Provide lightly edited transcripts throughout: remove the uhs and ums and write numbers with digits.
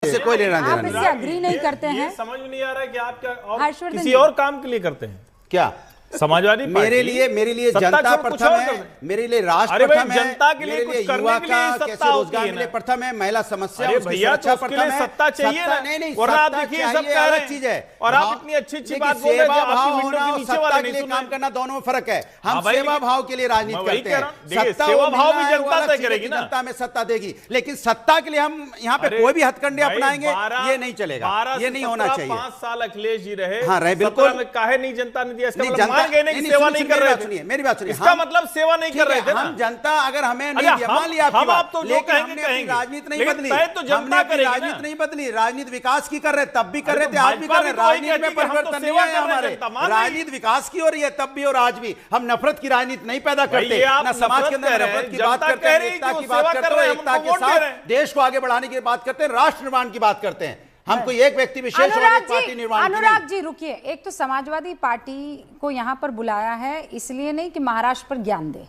से कोई लेना देना आप इससे अग्री नहीं करते हैं? समझ में नहीं आ रहा है कि आप क्या और हर्षवर्धन किसी जी। और काम के लिए करते हैं क्या समाजवादी मेरे लिए सत्ता जनता छोड़ कुछ प्रथम और है, कर- मेरे लिए राष्ट्र अरे भाई, प्रथम है, जनता के लिए मेरे कुछ लिए करने युवा के लिए का सत्ता कैसे होती रोजगार है मिले ना। प्रथम है, महिला समस्या अरे उसकी भैया, सुरक्षा तो उसके प्रथम लिए है। सत्ता चाहिए ना। नहीं वरना आप सत्ता देखिए, सब चाहिए, कह रहे अलग हैं। चीज है। और आप भाव- इतनी अच्छी देखिए, बात बोल रहे हैं, सेवा जब आपकी भाव विंडो होना के और नीचे सत्ता वाले के नहीं लिए सुन काम रहे। करना दोनों में फर्क है। हाँ हम भाई, सेवा लेकिन- भाव के लिए मैं राजनीति वही करते कह हैं। रहा हूं। देखिए, सत्ता सेवा वो भाव मिलना भी है, वो जनता अलग तय चीज है करेगी कि ना। जनता में सत्ता देगी, लेकिन सत्ता के लिए हम यहाँ पे अरे कोई भी हथकंडे भाई, अपनाएंगे 12 ये नहीं चलेगा, ये नहीं होना चाहिए। 5 साल अखिलेश जी रहे। हाँ, रहे, 17 बिल्कुल। में काहे नहीं जनता ने दिया? इसका नहीं, मतलब जनता- मान गए नहीं कि नहीं, सेवा सुनिए, नहीं कर रहे थे। मेरी बात सुनिए। इसका मतलब सेवा नहीं कर रहे थे ना। हम जनता अगर हमें अरे नहीं दिया, मान लिया आपकी हम बात, आप तो जो लेकिन कहेंगे हमने अपनी कहेंगे। राजनीति नहीं लेकिन बदली। तय तो जनता हमने अपनी करेगी ना। राजनीति नहीं बदली, राजनीति विकास की कर रहे, तब भी कर अरे रहे तो थे, आज भी भाजपा कर रहे। भी तो वही राजनीति में कहती है कि हम तो परिवर्तन नहीं सेवा है कर रहे हैं, हमारे। जनता मान रही है। राजनीति विकास की हो रही है, तब भी और आज भी। हम नफरत की राजनीति नहीं पैदा भाई, करते, ये आप ना समाज के नफरत अंदर कह रहे हैं, नफरत की बात जनता करते कह हैं, रही है एकता कि की वो बात सेवा करते कर हैं, रहे हैं, एकता हम के उनको वोट दे रहे साथ हैं। देश को आगे बढ़ाने की बात करते हैं, राष्ट्र निर्माण की बात करते हैं। हम कोई एक व्यक्ति विशेष और अनुराग एक पार्टी जी, निर्माण की नहीं। अनुराग जी रुकिए। एक तो समाजवादी पार्टी को यहाँ पर बुलाया है इसलिए नहीं कि महाराष्ट्र पर ज्ञान दे,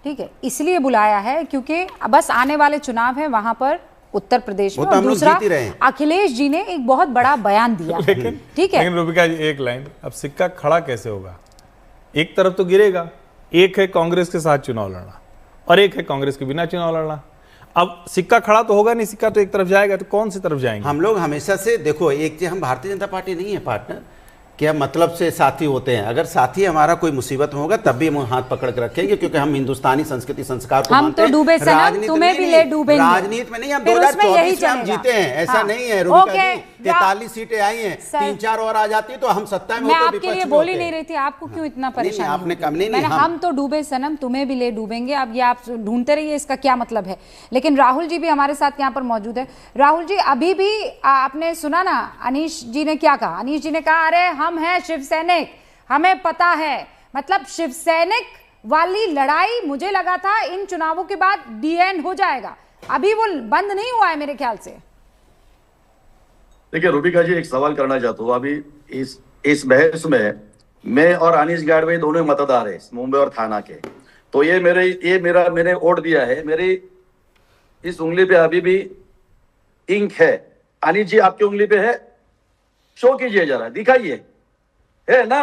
ठीक है, इसलिए बुलाया है क्योंकि बस आने वाले चुनाव है वहां पर उत्तर प्रदेश में। वो तो और हम लोग दूसरा, जीत ही रहे हैं। अखिलेश जी ने एक बहुत बड़ा बयान दिया, लेकिन ठीक है। लेकिन रूबिका जी, एक लाइन, अब सिक्का खड़ा कैसे होगा? एक तरफ तो गिरेगा। एक है कांग्रेस के साथ चुनाव लड़ना और एक है कांग्रेस के बिना चुनाव लड़ना। अब सिक्का खड़ा तो होगा नहीं, सिक्का तो एक तरफ जाएगा, तो कौन सी तरफ जाएंगे? हम लोग हमेशा से देखो, एक चीज, हम भारतीय जनता पार्टी नहीं है पार्टनर, क्या मतलब से साथी होते हैं। अगर साथी हमारा कोई मुसीबत में होगा तब भी हम हाथ पकड़ के रखेंगे, क्योंकि हम हिंदुस्तानी संस्कृति संस्कार को हम मानते तो हैं। डूबे सनम, राजनीति तुम्हें में भी नहीं, ले डूबेंगे। राजनीति में नहीं, हम फिर उसमें यही 2024 में हम चलेगा। जीते हैं, ऐसा हाँ। नहीं है रूबिका ओके, जी। 43 सीटें आई हैं, सर, 3-4 और आ जाती तो हम सत्ता में मैं होते, आपके विपक्ष लिए में बोल ही होते। नहीं रही थी, आपको क्यों इतना नहीं, परेशान? आपने कहा नहीं, हम तो डूबे सनम, तुम्हें भी ले डूबेंगे। अब ये आप ढूंढते रहिए इसका क्या मतलब है। लेकिन राहुल जी भी हमारे साथ यहाँ पर मौजूद है। राहुल जी, अभी भी आपने सुना ना अनीश जी ने क्या कहा? अनीश जी ने कहा अरे हम हैं शिव सैनिक, हमें पता है। मतलब शिव सैनिक वाली लड़ाई मुझे लगा था इन चुनावों के बाद डी एंड हो जाएगा, अभी वो बंद नहीं हुआ है मेरे ख्याल से। देखिए रूबिका जी, एक सवाल करना चाहता हूँ। अभी इस बहस में मैं और अनीश गाडवे दोनों मतदार है मुंबई और थाना के। तो मैंने वोट दिया है। मेरी इस उंगली पे अभी भी इंक है। अनीश जी, आपकी उंगली पे है? शो कीजिए जरा, दिखाइए, है ना?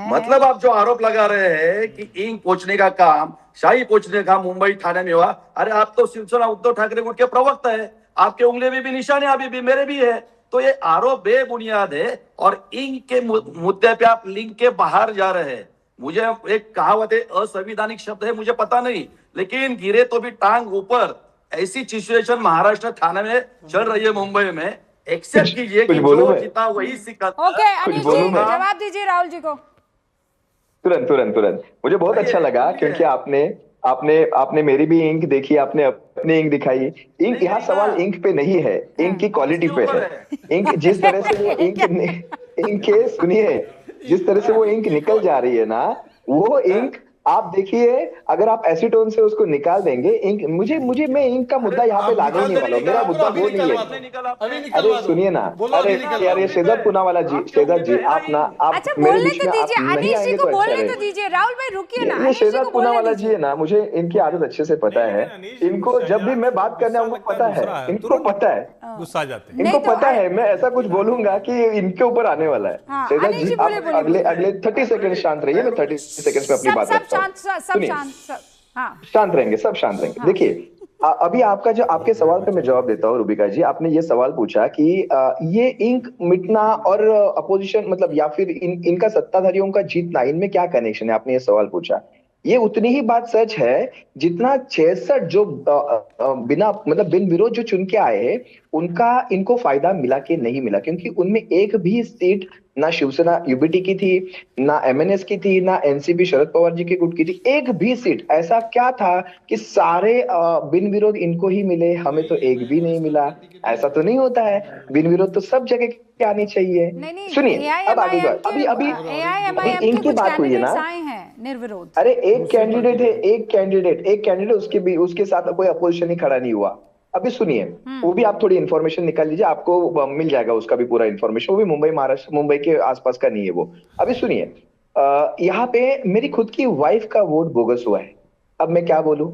मतलब आप जो आरोप लगा रहे हैं कि इंक पोंछने का काम, शाही पोंछने का मुंबई थाने में हुआ, अरे आप तो शिवसेना उद्धव ठाकरे गुट के प्रवक्ता है, आपके उंगली में भी निशान है, अभी भी मेरे भी है। तो ये आरोप बेबुनियाद है और इंक के मुद्दे पे आप लिंक के बाहर जा रहे हैं। मुझे एक कहावत है, असंवैधानिक शब्द है, मुझे पता नहीं, लेकिन गिरे तो भी टांग ऊपर, ऐसी सिचुएशन महाराष्ट्र थाने में चल रही है मुंबई में। एक्सेप्ट कीजिए कि जो जीता वही सिक्का। ओके अनीश जी, जवाब दीजिए राहुल जी को। तुरंत मुझे बहुत अच्छा लगा, क्योंकि आपने मेरी भी इंक देखी, आपने अपनी इंक दिखाई। इंक, यहाँ सवाल इंक पे नहीं है, इंक की क्वालिटी पे है। इंक जिस तरह से वो इंक के सुनिए, जिस तरह से वो इंक निकल जा रही है ना, वो इंक आप देखिए, अगर आप एसीटोन से उसको निकाल देंगे इंक, मैं इंक का मुद्दा यहाँ पे लाने नहीं वाला हूँ। मेरा मुद्दा वो नहीं है। अरे सुनिए ना, अरे यार ये शेजर पूनावाला जी, शेजर जी आप ना, आप अच्छा मेरे बोलने बीच तो में आप दीजिए, नहीं अनीश जी आएंगे को तो अच्छा बोलने तो रहेगा। दीजिए। राहुल भाई रुकिए ना, ये अनीश जी शेजर को पूनावाला बोलने जी दीजिए। है ना, मुझे इनकी आदत अच्छे से पता है। इनको जब भी मैं बात करने आऊंगा पता है, इनको पता है, गुस्सा आ जाते हैं। इनको पता है मैं ऐसा कुछ बोलूंगा कि इनके ऊपर आने वाला है। हाँ, शेजर अनीश जी जी आप अगले 30 सेकंड शांत रहिए, मैं 30 सेकंड में अपनी बात सब रखता हूँ। शांत, सब सुनिए, शांत, हाँ शांत रहेंगे, सब शांत रहेंगे। देखिए अभी आपके सवाल पे मैं जवाब देता हूँ। रूबिका जी, आपने ये सवाल पूछा कि ये इंक मिटना और अपोजिशन, मतलब या फिर इनका सत्ताधारियों का जीतना, इनमें क्या कनेक्शन है, आपने ये सवाल पूछा। ये उतनी ही बात सच है जितना 66 जो बिन विरोध जो चुन के आए हैं, उनका इनको फायदा मिला कि नहीं मिला, क्योंकि उनमें एक भी सीट ना शिवसेना यूबीटी की थी, ना एमएनएस की थी, ना एनसीपी शरद पवार जी के गुट की थी। एक भी सीट ऐसा क्या था कि सारे बिन विरोध इनको ही मिले, हमें तो एक भी नहीं मिला? ऐसा तो नहीं होता है, बिन विरोध तो सब जगह के आनी चाहिए। सुनिए, अब आगे बात, अभी इनकी बात हुई है ना, निर्विरोध। अरे एक कैंडिडेट उसके साथ कोई अपोजिशन ही खड़ा नहीं हुआ। अभी सुनिए, वो भी आप थोड़ी इन्फॉर्मेशन निकाल लीजिए, आपको मिल जाएगा उसका भी पूरा इन्फॉर्मेशन। वो भी मुंबई के आसपास का नहीं है वो। अभी सुनिए, यहाँ पे मेरी खुद की वाइफ का वोट बोगस हुआ है। अब मैं क्या बोलूं,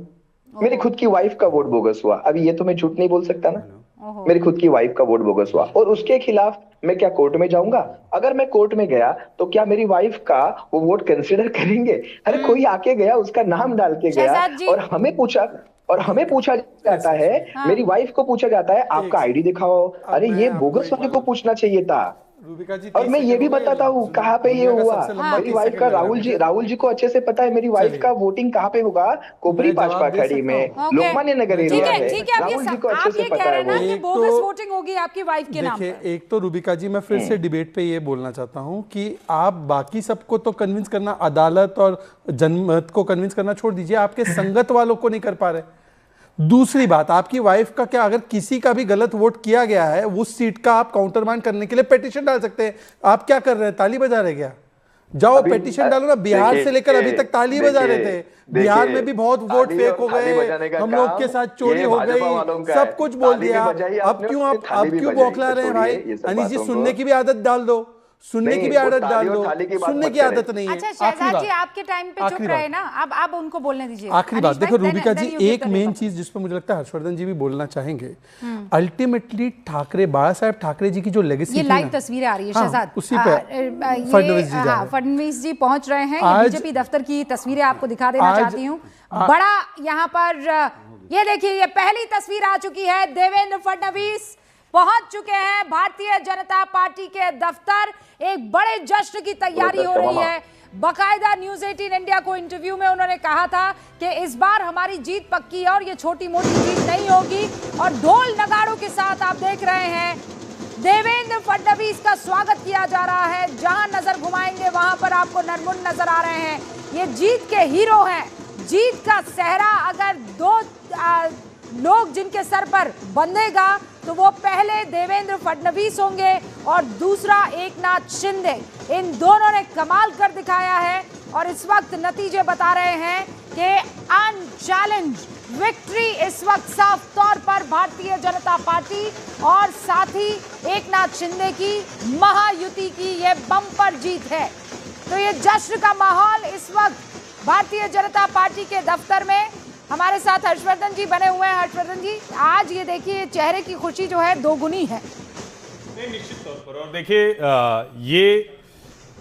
मेरी खुद की वाइफ का वोट बोगस हुआ। अभी ये तो मैं झूठ नहीं बोल सकता ना, मेरी खुद की वाइफ का वोट बोगस हुआ और उसके खिलाफ मैं क्या कोर्ट में जाऊंगा? अगर मैं कोर्ट में गया तो क्या मेरी वाइफ का वो वोट कंसिडर करेंगे? अरे कोई आके गया, उसका नाम डाल के गया शहजाद जी। और हमें पूछा जाता है, मेरी वाइफ को पूछा जाता है आपका आईडी दिखाओ। अरे ये बोगस वाले को पूछना चाहिए था। रूबिका जी, और मैं ये भी बताता हूँ कहाँ पे ये हुआ। मेरी वाइफ का राहुल जी को अच्छे से पता है मेरी वाइफ का वोटिंग कहाँ पे होगा, कोबरी भाजपा खड़ी में, लोकमान्य नगर एरिया में। ठीक है, राहुल जी को अच्छे से पता है वो। बोगस वोटिंग होगी आपकी वाइफ के नाम देखिए, एक तो रूबिका जी मैं फिर से डिबेट पे ये बोलना चाहता हूँ कि आप बाकी सबको तो कन्विंस करना, अदालत और जनमत को कन्विंस करना छोड़ दीजिए, आपके संगत वालों को नहीं कर पा रहे। दूसरी बात, आपकी वाइफ का क्या, अगर किसी का भी गलत वोट किया गया है, उस सीट का आप काउंटरमांड करने के लिए पेटिशन डाल सकते हैं। आप क्या कर रहे हैं, ताली बजा रहे क्या? जाओ पेटिशन डालो ना। बिहार से लेकर अभी तक ताली बजा रहे थे। बिहार में भी बहुत वोट फेक हो गए, हम लोग के साथ चोरी हो गई, सब कुछ बोल दिया। अब क्यों बौखला रहे हैं भाई? अनीश जी, सुनने की भी आदत डाल दो, सुनने की भी आदत डाल दो, सुनने की आदत नहीं है। अच्छा शहजाद जी, आपके टाइम पे चुप रहे ना, अब उनको बोलने दीजिए। आखिरी बात देखो रूबिका जी, एक मेन चीज जिस पर मुझे लगता है हर्षवर्धन जी भी बोलना चाहेंगे, अल्टीमेटली ठाकरे, बाला साहेब ठाकरे जी की जो लेगेसी, ये लाइव तस्वीरें आ रही है शहजाद, उसी पे फडणवीस जी पहुंच रहे हैं। बीजेपी दफ्तर की तस्वीरें आपको दिखा देना चाहती हूँ। बड़ा यहाँ पर ये देखिए, ये पहली तस्वीर आ चुकी है। देवेंद्र फडणवीस पहुंच चुके हैं भारतीय जनता पार्टी के दफ्तर। एक बड़े जश्न की तैयारी हो रही है। बकायदा न्यूज 18 इंडिया को इंटरव्यू में उन्होंने कहा था कि इस बार हमारी जीत पक्की है और ये छोटी मोटी जीत नहीं होगी। और ढोल नगाड़ों के साथ आप देख रहे हैं देवेंद्र फडणवीस का स्वागत किया जा रहा है। जहां नजर घुमाएंगे वहां पर आपको नरमुंड नजर आ रहे हैं। ये जीत के हीरो हैं। जीत का सहरा अगर दो लोग जिनके सर पर बंधेगा तो वो पहले देवेंद्र फडणवीस होंगे और दूसरा एकनाथ शिंदे। इन दोनों ने कमाल कर दिखाया है और इस वक्त नतीजे बता रहे हैं कि अनचैलेंज विक्ट्री इस वक्त साफ तौर पर भारतीय जनता पार्टी और साथ ही एकनाथ शिंदे की महायुति की ये बम्पर जीत है। तो ये जश्न का माहौल इस वक्त भारतीय जनता पार्टी के दफ्तर में। हमारे साथ हर्षवर्धन जी बने हुए हैं। हर्षवर्धन जी, आज ये देखिए चेहरे की खुशी जो है दोगुनी है। नहीं, निश्चित तौर पर। और देखिए, ये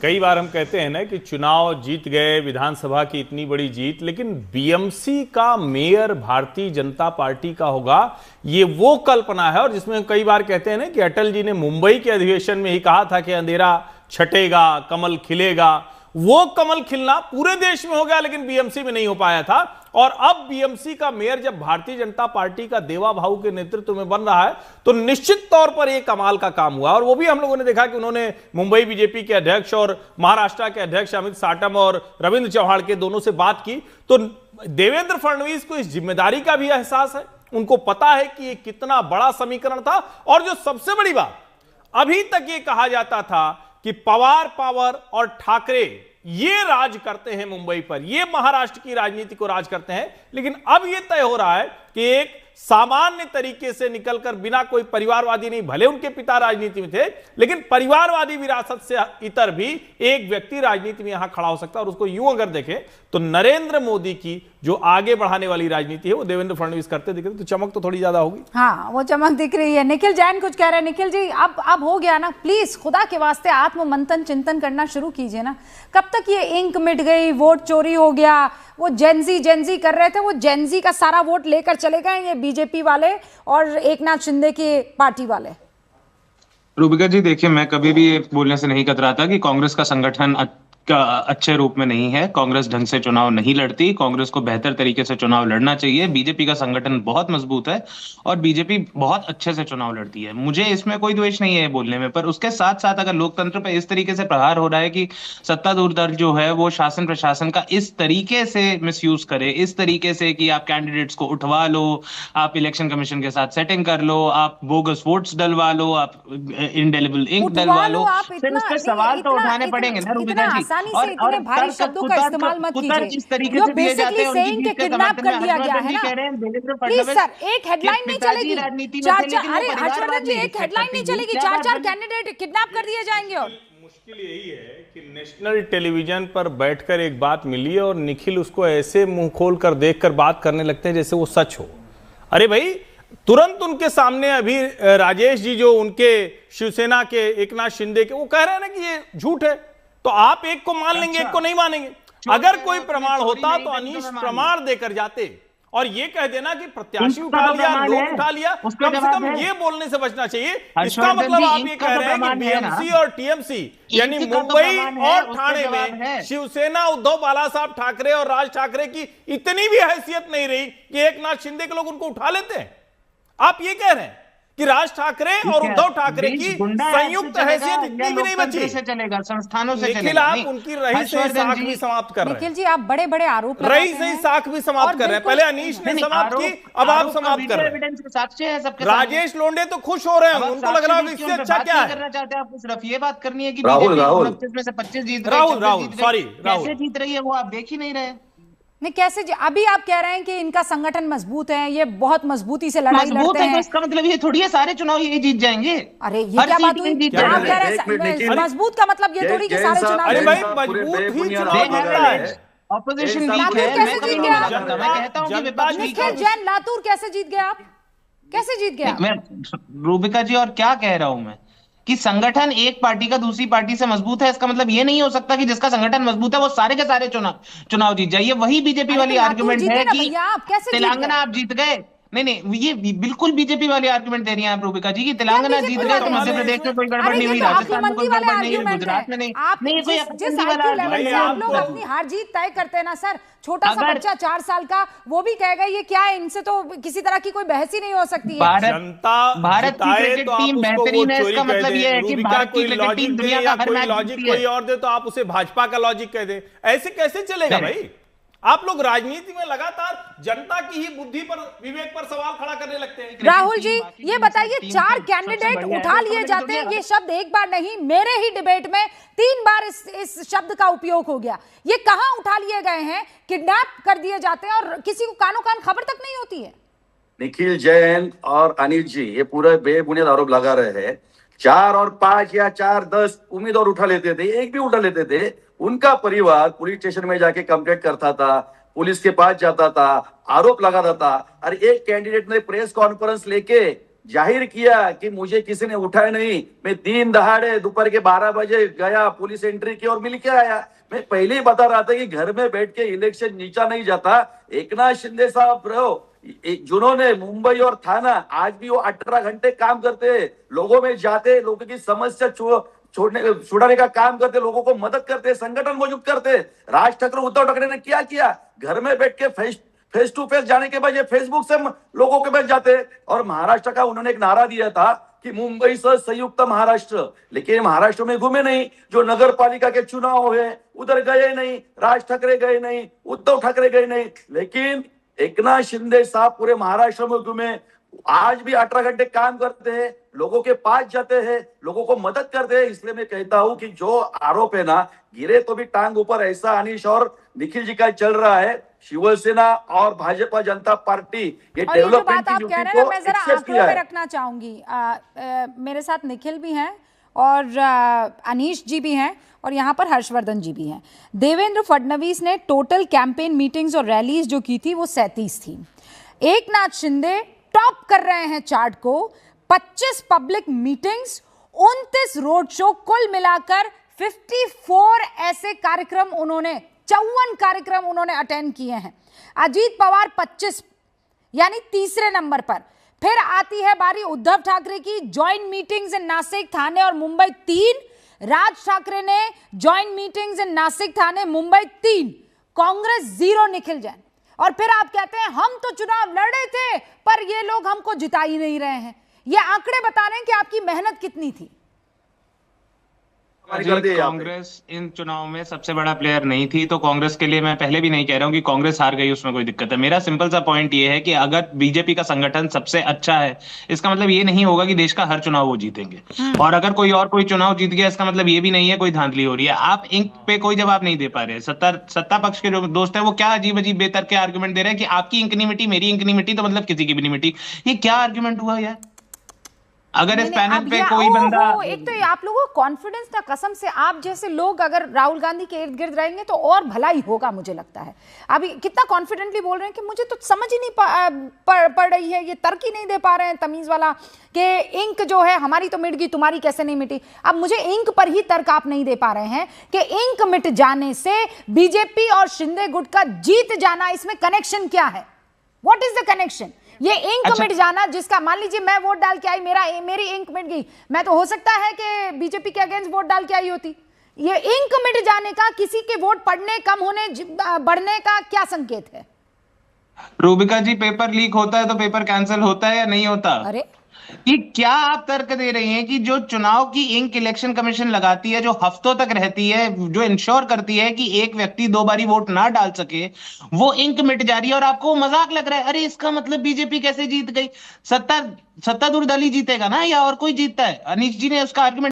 कई बार हम कहते हैं ना कि चुनाव जीत गए, विधानसभा की इतनी बड़ी जीत, लेकिन बीएमसी का मेयर भारतीय जनता पार्टी का होगा, ये वो कल्पना है। और जिसमें हम कई बार कहते हैं ना कि अटल जी ने मुंबई के अधिवेशन में ही कहा था कि अंधेरा छटेगा, कमल खिलेगा। वो कमल खिलना पूरे देश में हो गया, लेकिन बीएमसी में नहीं हो पाया था। और अब बीएमसी का मेयर जब भारतीय जनता पार्टी का देवा भाऊ के नेतृत्व में बन रहा है, तो निश्चित तौर पर एक कमाल का काम हुआ। और वो भी हम लोगों ने देखा कि उन्होंने मुंबई बीजेपी के अध्यक्ष और महाराष्ट्र के अध्यक्ष अमित साटम और रविंद्र चौहान के दोनों से बात की। तो देवेंद्र फडणवीस को इस जिम्मेदारी का भी एहसास है। उनको पता है कि ये कितना बड़ा समीकरण था। और जो सबसे बड़ी बात, अभी तक ये कहा जाता था कि पवार पावर और ठाकरे ये राज करते हैं मुंबई पर, ये महाराष्ट्र की राजनीति को राज करते हैं। लेकिन अब ये तय हो रहा है कि एक सामान्य तरीके से निकलकर, बिना कोई परिवारवादी नहीं, भले उनके पिता राजनीति में थे, लेकिन परिवारवादी विरासत से इतर भी एक व्यक्ति राजनीति में यहां खड़ा हो सकता है। और उसको यूं अगर देखें तो नरेंद्र मोदी की जो आगे बढ़ाने वाली राजनीति है वो देवेंद्र फडणवीस करते दिख रहे, तो चमक तो थोड़ी ज्यादा होगी। हाँ, वो चमक दिख रही है। निखिल जैन कुछ कह रहे हैं। निखिल जी, अब हो गया ना, प्लीज खुदा के वास्ते आत्म मंथन चिंतन करना शुरू कीजिए ना। कब तक ये इंक मिट गई, वोट चोरी हो गया, वो जेनजी कर रहे थे, वो जेनजी का सारा वोट लेकर चले गए ये बीजेपी वाले और एकनाथ शिंदे की पार्टी वाले। रूबिका जी, देखिए, मैं कभी भी ये बोलने से नहीं कतराता कि कांग्रेस का संगठन अच्छे रूप में नहीं है। कांग्रेस ढंग से चुनाव नहीं लड़ती। कांग्रेस को बेहतर तरीके से चुनाव लड़ना चाहिए। बीजेपी का संगठन बहुत मजबूत है और बीजेपी बहुत अच्छे से चुनाव लड़ती है। मुझे इसमें कोई द्वेष नहीं है बोलने में, पर उसके साथ साथ अगर लोकतंत्र पे इस तरीके से प्रहार हो रहा है कि सत्तारूढ़ दल जो है वो शासन प्रशासन का इस तरीके से मिसयूज करे, इस तरीके से कि आप कैंडिडेट्स को उठवा लो, आप इलेक्शन कमीशन के साथ सेटिंग कर लो, आप बोगस वोट्स डलवा लो, आप इंडेलिबल इंक डलवा लो, फिर उस पर सवाल तो उठाने पड़ेंगे ना रूबिका जी। और इतने भारी शब्दों का इस्तेमाल मत कीजिए। जो बेसिकली सेइंग के किडनैप कर दिया गया है ना। प्लीज सर, एक हेडलाइन नहीं चलेगी, अरे हर्षवर्धन जी, एक हेडलाइन नहीं चलेगी, 4 कैंडिडेट किडनैप कर दिए जाएंगे। और मुश्किल यही है कि नेशनल टेलीविजन पर बैठकर एक बात मिली और निखिल उसको ऐसे मुंह खोल कर देखकर बात करने लगते हैं जैसे वो सच हो। अरे भाई, तुरंत उनके सामने अभी राजेश जी जो उनके शिवसेना के एकनाथ शिंदे के, वो कह रहे हैं ना कि ये झूठ है, तो आप एक को मान लेंगे, एक को नहीं मानेंगे। अगर कोई प्रमाण होता तो अनीश प्रमाण देकर जाते और ये कह देना कि प्रत्याशी उठा लिया, लोग उठा लिया, कम से कम ये बोलने से बचना चाहिए। इसका मतलब आप ये कह रहे हैं कि बीएमसी और टीएमसी यानी मुंबई और ठाणे में शिवसेना उद्धव बाला साहब ठाकरे और राज ठाकरे की इतनी भी हैसियत नहीं रही कि एकनाथ शिंदे के लोग उनको उठा लेते हैं। आप ये कह रहे हैं कि राज ठाकरे और उद्धव ठाकरे की संयुक्त हैसियत इतनी भी नहीं बची। से चलेगा, संस्थानों से निखिल, चलेगा। आप उनकी रही से साख भी समाप्त कर रहे हैं। निखिल जी, आप बड़े बड़े आरोप रही से साख भी समाप्त कर रहे हैं। पहले अनीश ने समाप्त की, अब आप समाप्त कर रहे हैं। राजेश लोंढे तो खुश हो रहे हैं, उनको लग रहा है इससे अच्छा क्या है। करना चाहते हैं आप? सिर्फ ये बात करनी है कि राहुल 25 में से 25 जीत रहे, राहुल सॉरी, कैसे जीत रही है वो आप देख ही नहीं रहे। नहीं, कैसे अभी आप कह रहे हैं कि इनका संगठन मजबूत है, ये बहुत मजबूती से लड़ाई लड़ते हैं। तो इसका मतलब ये थोड़ी है सारे चुनाव ये जीत जाएंगे। अरे ये क्या बात हुई? आप कह रहे हैं मजबूत का मतलब ये थोड़ी कि सारे चुनाव। अरे भाई, मजबूत ही चुनाव जीतता है। ऑपोजिशन वीक लातूर है, कैसे जीत गया? मैं कहता हूं कि विपक्ष वीक है। निखिल जैन, लातूर कैसे जीत गया? आप कैसे जीत गया? मैं रूबिका जी और क्या कह रहा हूं मैं कि संगठन एक पार्टी का दूसरी पार्टी से मजबूत है, इसका मतलब ये नहीं हो सकता कि जिसका संगठन मजबूत है वो सारे के सारे चुनाव जीत जाइए। वही बीजेपी वाली आर्गुमेंट है कि तेलंगाना आप जीत गए। नहीं, ये बिल्कुल बीजेपी वाली आर्गुमेंट दे रही हैं आप रूबिका जी की तेलंगाना जीत गए तो मध्य प्रदेश में कोई गड़बड़ नहीं हुई, राजस्थान में कोई गड़बड़ नहीं हुई, गुजरात में नहीं। नहीं, कोई जिस IQ लेवल से आप लोग अपनी हार जीत तय करते हैं ना सर, छोटा सा बच्चा 4 साल का वो भी कहेगा ये क्या है, इनसे तो किसी तरह की कोई बहस ही नहीं हो सकती है। भारत की क्रिकेट टीम बेहतरीन है, इसका मतलब ये है कि भारत की क्रिकेट टीम दुनिया का हर मैच लॉजिक कोई और दे तो आप उसे भाजपा का लॉजिक कह दे, ऐसे कैसे चलेगा भाई? आप लोग राजनीति में लगातार जनता की ही बुद्धि पर, विवेक पर सवाल खड़ा करने लगते हैं। राहुल जी, ये बताइए, 4 कैंडिडेट उठा लिए जाते हैं, ये शब्द एक बार नहीं, मेरे ही डिबेट में 3 बार इस शब्द का उपयोग हो गया। ये कहां उठा लिए गए हैं? किडनैप कर दिए जाते हैं और किसी को कानो कान खबर तक नहीं होती है। निखिल जैन और अनिल जी ये पूरा बेबुनियाद आरोप लगा रहे हैं। 4 और 5 या 4, 10 उम्मीदवार उठा लेते थे, एक भी उठा लेते थे, उनका परिवार पुलिस स्टेशन में जाके कंप्लेंट करता था, पुलिस के पास जाता था, आरोप लगाता था। और एक कैंडिडेट ने प्रेस कॉन्फ्रेंस लेके जाहिर किया कि मुझे किसी ने उठाया नहीं, मैं दिन दहाड़े दोपहर के 12 बजे गया, पुलिस एंट्री की और मिल के आया। मैं पहले ही बता रहा था कि घर में बैठ के इलेक्शन नीचा नहीं जाता। एकनाथ शिंदे साहब रहो जिन्होंने मुंबई और थाना, आज भी वो 18 घंटे काम करते, लोगों में जाते, लोगों की समस्या छुड़ाने का काम करते, लोगों को मदद करते, संगठन मौजूद करते। राज ठाकरे, उद्धव ठाकरे ने क्या किया? घर में बैठ के फेस टू फेस जाने के बजाय फेसबुक से लोगों के पास जाते। और महाराष्ट्र का उन्होंने एक नारा दिया था कि मुंबई से संयुक्त महाराष्ट्र, लेकिन महाराष्ट्र में घूमे नहीं। जो नगर पालिका के चुनाव हुए उधर गए नहीं, राज ठाकरे गए नहीं, उद्धव ठाकरे गए नहीं, लेकिन एकनाथ शिंदे साहब पूरे महाराष्ट्र में घूमे। आज भी 18 घंटे काम करते हैं, लोगों के पास जाते हैं, लोगों को मदद करते हैं। इसलिए मैं कहता हूं कि जो आरोप है ना, गिरे तो भी टांग ऊपर, ऐसा अनीश और निखिल जी का चल रहा है। शिवसेना और भाजपा जनता पार्टी ये डेवलपमेंट की ड्यूटी को एक्सेप्ट किया है। रखना चाहूंगी, मेरे साथ निखिल भी हैं और अनीश जी भी हैं और यहाँ पर हर्षवर्धन जी भी हैं। देवेंद्र फडणवीस ने टोटल कैंपेन मीटिंग्स और रैलीज जो की थी वो 37 थी। एकनाथ शिंदे टॉप कर रहे हैं चार्ट को, 25 पब्लिक मीटिंग्स, 29 रोड शो, कुल मिलाकर 54 ऐसे कार्यक्रम उन्होंने, 54 कार्यक्रम उन्होंने अटेंड किए हैं। अजीत पवार 25 यानी तीसरे नंबर पर। फिर आती है बारी उद्धव ठाकरे की, जॉइंट मीटिंग्स इन नासिक, थाने और मुंबई 3। राज ठाकरे ने जॉइंट मीटिंग्स इन नासिक, थाने, मुंबई 3। कांग्रेस 0, निखिल जैन। और फिर आप कहते हैं हम तो चुनाव लड़ रहे थे पर ये लोग हमको जिता ही नहीं रहे हैं। ये आंकड़े बता रहे हैं कि आपकी मेहनत कितनी थी। कांग्रेस इन चुनाव में सबसे बड़ा प्लेयर नहीं थी, तो कांग्रेस के लिए मैं पहले भी नहीं कह रहा हूं कि कांग्रेस हार गई, उसमें कोई दिक्कत है। मेरा सिंपल सा पॉइंट ये है कि अगर बीजेपी का संगठन सबसे अच्छा है, इसका मतलब ये नहीं होगा कि देश का हर चुनाव वो जीतेंगे। और अगर कोई चुनाव जीत गया, इसका मतलब ये भी नहीं है कोई धांधली हो रही है। आप इंक पे कोई जवाब नहीं दे पा रहे। सत्ता पक्ष के जो दोस्त है वो क्या अजीब अजीब बेतरके आर्ग्यूमेंट दे रहे हैं कि आपकी इंक नहीं मिटी, मेरी इंक नहीं मिटी, तो मतलब किसी की भी नहीं मिटी। ये क्या आर्ग्यूमेंट हुआ यार? अगर इस नहीं, पैनल अब पे ये- कोई बंदा एक तो ये आप लोगों को कॉन्फिडेंस था, कसम से आप जैसे लोग अगर राहुल गांधी के इर्द गिर्द रहेंगे तो और भला ही होगा, मुझे लगता है। अभी कितना कॉन्फिडेंटली बोल रहे हैं कि मुझे तो समझ ही नहीं पड़ रही है, ये तर्क ही नहीं दे पा रहे हैं तमीज वाला कि इंक जो है हमारी तो मिट गई, तुम्हारी कैसे नहीं मिटी। अब मुझे इंक पर ही तर्क आप नहीं दे पा रहे हैं कि इंक मिट जाने से बीजेपी और शिंदे गुट का जीत जाना, इसमें कनेक्शन क्या है? What is the connection? ये इंक मिट जाना, जिसका मान लीजिए मैं वोट डाल के आई, मेरी इंक मिट गई, मैं तो हो सकता है कि बीजेपी के अगेंस्ट वोट डाल के आई होती। ये इंक मिट जाने का किसी के वोट पड़ने, कम होने, बढ़ने का क्या संकेत है? रूबिका जी, पेपर लीक होता है तो पेपर कैंसिल होता है या नहीं होता? अरे कि क्या आप तर्क दे रही हैं कि जो चुनाव की इंक इलेक्शन कमीशन लगाती है, जो हफ्तों तक रहती है, जो इंश्योर करती है कि एक व्यक्ति 2 बारी वोट ना डाल सके, वो इंक मिट जा रही है और आपको मजाक लग रहा है? अरे इसका मतलब बीजेपी कैसे जीत गई? सत्तारूढ़ दल ही जीतेगा ना, या और कोई जीतता है? अनीश जी ने उसका आर्गुमेंट